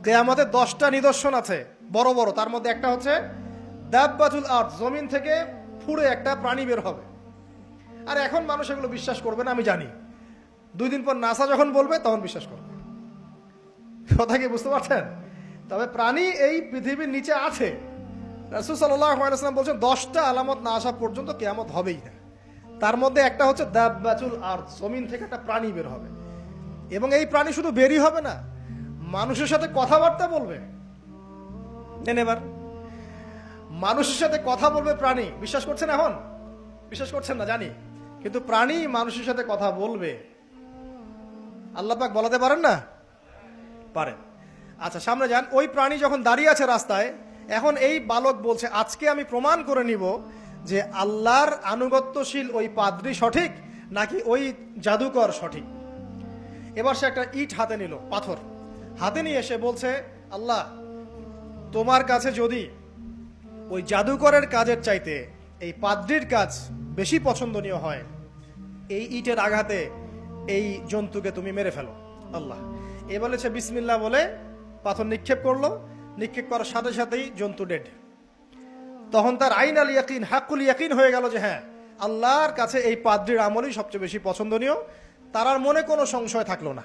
কিয়ামতের 10টা নিদর্শন আছে বড় বড়, তার মধ্যে একটা হচ্ছে দাব্বাতুল আরদ, জমিন থেকে ফুঁড়ে একটা প্রাণী বের হবে। আর এখন মানুষ এগুলো বিশ্বাস করবে না আমি জানি, 2 দিন পর নাসা যখন বলবে তখন বিশ্বাস করবে। কথা কি বুঝতে পারছেন? তবে প্রাণী এই পৃথিবীর নিচে আছে। রাসূল সাল্লাল্লাহু আলাইহি ওয়াসাল্লাম বলছেন 10টা আলামত না আসা পর্যন্ত কিয়ামত হবেই না। তার মধ্যে একটা হচ্ছে দাব্বাতুল আরদ, জমিন থেকে একটা প্রাণী বের হবে, এবং এই প্রাণী শুধু বেরই হবে না, মানুষের সাথে কথাবার্তা বলবে। নেন এবার, মানুষের সাথে কথা বলবে প্রাণী। বিশ্বাস করছেন? এখন বিশ্বাস করছেন না জানি, কিন্তু প্রাণী মানুষের সাথে কথা বলবে। আল্লাহ পাক বলাতে পারেন না? পারেন। আচ্ছা সামনে যান। ওই প্রাণী যখন দাঁড়িয়ে আছে রাস্তায়, এখন এই বালক বলছে আজকে আমি প্রমাণ করে নিব যে আল্লাহর আনুগত্যশীল ওই পাদ্রী সঠিক নাকি ওই জাদুকর সঠিক। এবার সে একটা ইট হাতে নিল, পাথর হাতে নিয়ে এসে বলছে, আল্লাহ তোমার কাছে যদি ওই জাদুকরের কাজের চাইতে এই পাদ্রীর কাজ বেশি পছন্দনীয় হয়, এই ইটের আঘাতে এই জন্তুকে তুমি মেরে ফেলো আল্লাহ। এ বলেছে বিসমিল্লাহ বলে পাথর নিক্ষেপ করলো, নিক্ষেপ করার সাথে সাথেই জন্তু ডেড। তখন তার আইন আল ইয়াকিন, হাক্কুল ইয়াকিন হয়ে গেল যে হ্যাঁ, আল্লাহর কাছে এই পাদ্রীর আমলই সবচেয়ে বেশি পছন্দনীয়। তার আর মনে কোনো সংশয় থাকলো না।